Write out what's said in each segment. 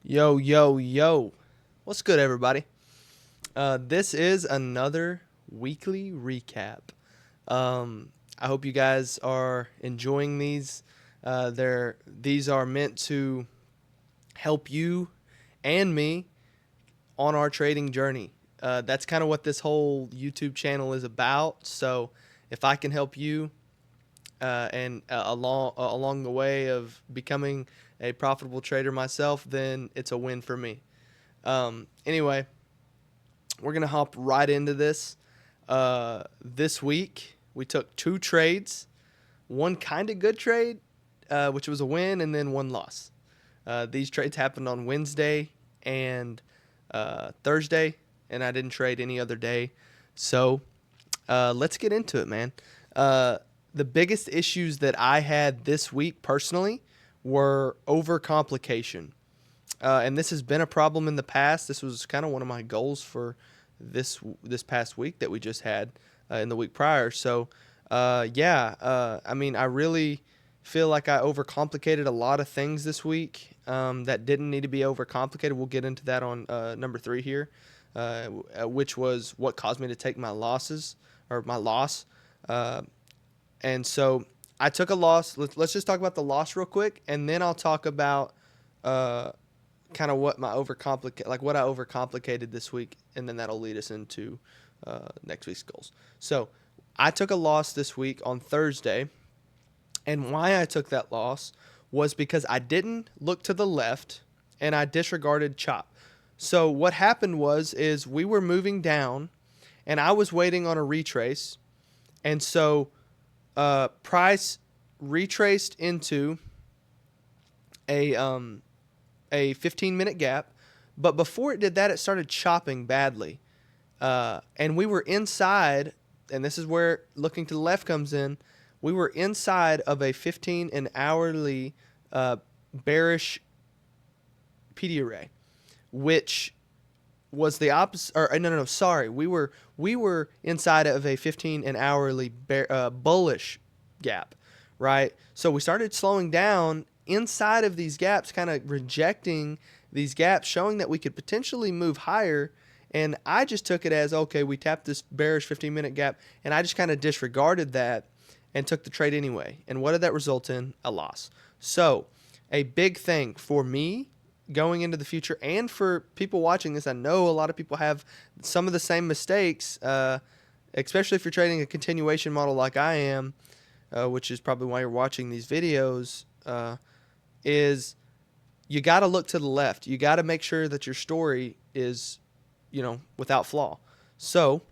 Yo, yo, yo. What's good, everybody? This is another weekly recap. I hope you guys are enjoying these. These are meant to help you and me on our trading journey. That's kind of what this whole YouTube channel is about. So, if I can help you and along the way of becoming a profitable trader myself, then it's a win for me. Anyway, we're gonna hop right into this. This week we took two trades, one kind of good trade, which was a win, and then one loss. These trades happened on Wednesday and Thursday, and I didn't trade any other day. So let's get into it, man. The biggest issues that I had this week personally were overcomplication. And this has been a problem in the past. This was kind of one of my goals for this past week that we just had in the week prior. So, I mean, I really feel like I overcomplicated a lot of things this week that didn't need to be overcomplicated. We'll get into that on number 3 here, which was what caused me to take my losses or my loss. And so I took a loss. Let's just talk about the loss real quick, and then I'll talk about kind of what I overcomplicated this week, and then that'll lead us into next week's goals. So I took a loss this week on Thursday, and why I took that loss was because I didn't look to the left and I disregarded chop. So what happened is we were moving down, and I was waiting on a retrace, and so price retraced into a 15-minute gap, but before it did that, it started chopping badly, and we were inside, and this is where looking to the left comes in. We were inside of a 15 and hourly bearish PD array, which was the opposite. Or no, sorry, we were inside of a 15 and hourly bullish gap, right? So we started slowing down inside of these gaps, kind of rejecting these gaps, showing that we could potentially move higher. And I just took it as, okay, we tapped this bearish 15-minute gap, and I just kind of disregarded that and took the trade anyway. And what did that result in? A loss. So a big thing for me going into the future, and for people watching this, I know a lot of people have some of the same mistakes, especially if you're trading a continuation model like I am, which is probably why you're watching these videos, is you got to look to the left. You got to make sure that your story is, without flaw. So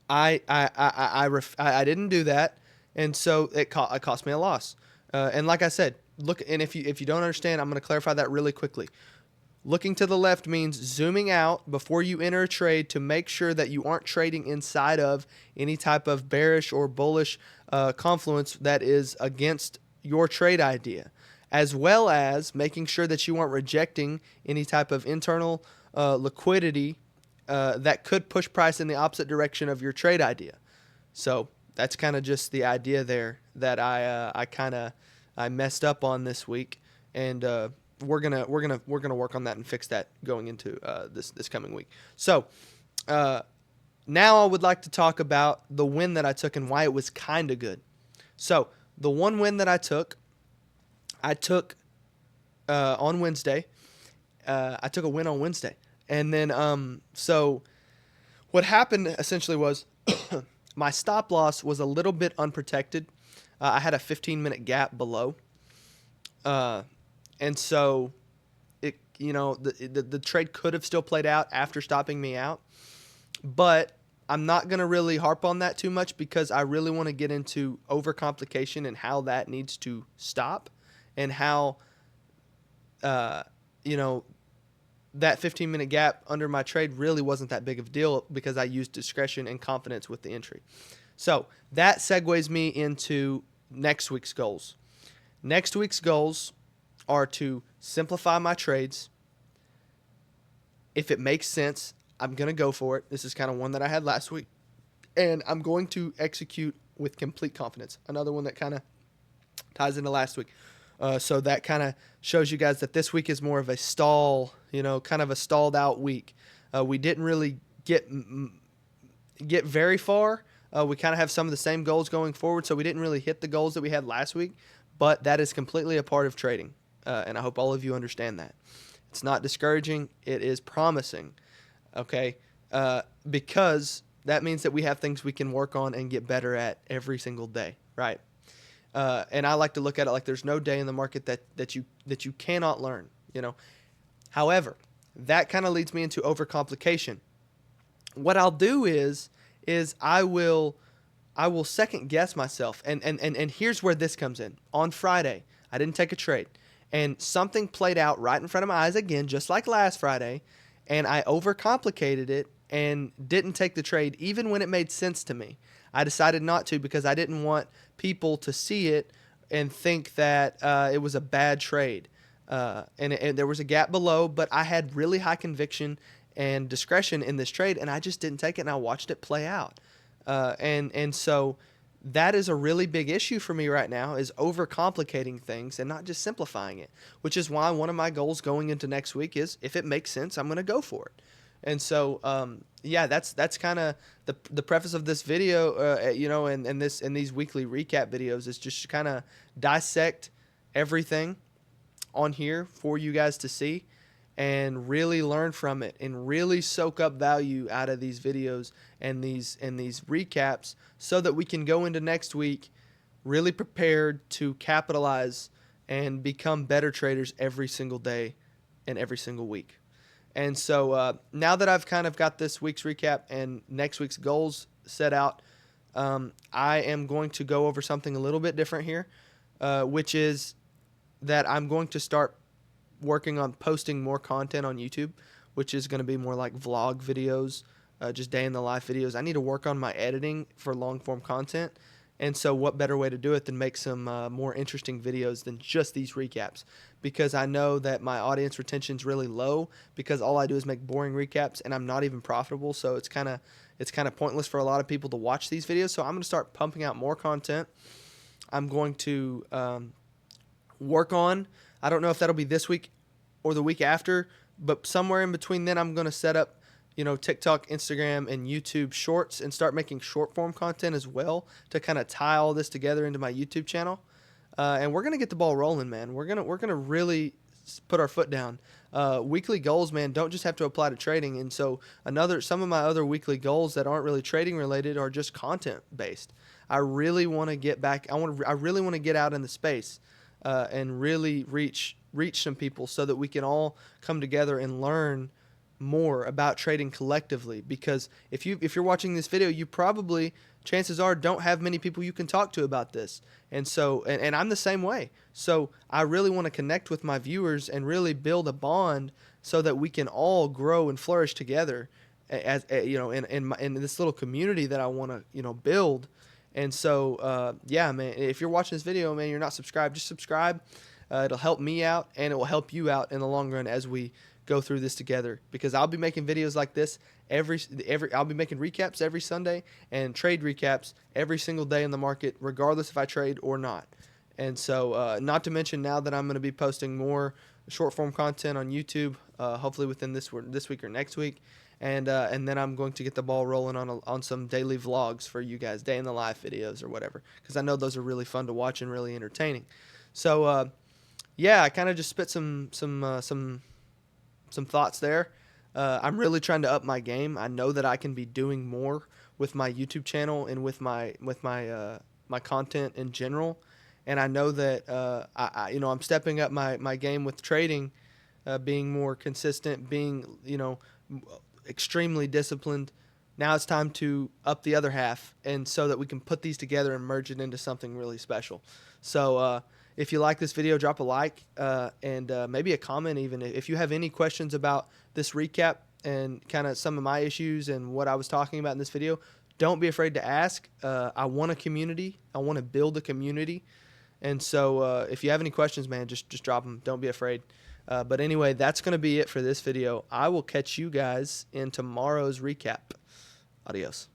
I didn't do that, and so it cost me a loss. And like I said, look, and if you don't understand, I'm going to clarify that really quickly. Looking to the left means zooming out before you enter a trade to make sure that you aren't trading inside of any type of bearish or bullish confluence that is against your trade idea, as well as making sure that you aren't rejecting any type of internal liquidity that could push price in the opposite direction of your trade idea. So that's kind of just the idea there that I messed up on this week, and we're gonna work on that and fix that going into this coming week. So now I would like to talk about the win that I took and why it was kind of good. So the one win that I took on Wednesday. I took a win on Wednesday, and then so what happened essentially was my stop loss was a little bit unprotected. I had a 15-minute gap below, and so the trade could have still played out after stopping me out, but I'm not going to really harp on that too much because I really want to get into overcomplication and how that needs to stop, and how that 15-minute gap under my trade really wasn't that big of a deal because I used discretion and confidence with the entry. So that segues me into next week's goals. Next week's goals are to simplify my trades. If it makes sense, I'm going to go for it. This is kind of one that I had last week, and I'm going to execute with complete confidence. Another one that kind of ties into last week. So that kind of shows you guys that this week is more of a stall, kind of a stalled out week. We didn't really get very far. We kind of have some of the same goals going forward, so we didn't really hit the goals that we had last week, but that is completely a part of trading, and I hope all of you understand that. It's not discouraging. It is promising, okay? Because that means that we have things we can work on and get better at every single day, right? And I like to look at it like there's no day in the market that you cannot learn, However, that kind of leads me into overcomplication. What I'll do is I will second guess myself, and here's where this comes in. On Friday, I didn't take a trade, and something played out right in front of my eyes again, just like last Friday, and I overcomplicated it and didn't take the trade even when it made sense to me. I decided not to because I didn't want people to see it and think that it was a bad trade. And there was a gap below, but I had really high conviction and discretion in this trade, and I just didn't take it, and I watched it play out. And so that is a really big issue for me right now, is overcomplicating things and not just simplifying it, which is why one of my goals going into next week is, if it makes sense, I'm going to go for it. And so, that's kind of the preface of this video, and these weekly recap videos is just kind of dissect everything on here for you guys to see and really learn from it and really soak up value out of these videos and these recaps so that we can go into next week really prepared to capitalize and become better traders every single day and every single week. And so now that I've kind of got this week's recap and next week's goals set out, I am going to go over something a little bit different here, which is that I'm going to start working on posting more content on YouTube, which is going to be more like vlog videos, just day in the life videos. I need to work on my editing for long form content. And so what better way to do it than make some more interesting videos than just these recaps? Because I know that my audience retention is really low because all I do is make boring recaps and I'm not even profitable. So it's kind of pointless for a lot of people to watch these videos. So I'm going to start pumping out more content. I'm going to work on, I don't know if that'll be this week or the week after, but somewhere in between then I'm going to set up TikTok, Instagram, and YouTube shorts and start making short form content as well to kind of tie all this together into my YouTube channel. And we're going to get the ball rolling, man. We're going to really put our foot down. Weekly goals, man, don't just have to apply to trading. And so some of my other weekly goals that aren't really trading related are just content based. I really want to get back. I really want to get out in the space and really reach some people so that we can all come together and learn more about trading collectively. Because if you're watching this video, you probably, chances are, don't have many people you can talk to about this. And so, and I'm the same way. So I really want to connect with my viewers and really build a bond so that we can all grow and flourish together as in this little community that I want to build. And so man, if you're watching this video, man, you're not subscribed, just subscribe. It'll help me out and it will help you out in the long run as we go through this together, because I'll be making videos like this I'll be making recaps every Sunday and trade recaps every single day in the market, regardless if I trade or not. And so not to mention now that I'm going to be posting more short form content on YouTube, hopefully within this week or next week. And then I'm going to get the ball rolling on some daily vlogs for you guys, day in the life videos or whatever, because I know those are really fun to watch and really entertaining. So I kind of just spit some thoughts there. I'm really trying to up my game. I know that I can be doing more with my YouTube channel and with my content in general, and I know that I'm stepping up my game with trading, being more consistent, being extremely disciplined. Now it's time to up the other half, and so that we can put these together and merge it into something really special. So if you like this video, drop a like and maybe a comment even. If you have any questions about this recap and kind of some of my issues and what I was talking about in this video, don't be afraid to ask. I want a community. I want to build a community. And so if you have any questions, man, just drop them. Don't be afraid. But anyway, that's going to be it for this video. I will catch you guys in tomorrow's recap. Adios.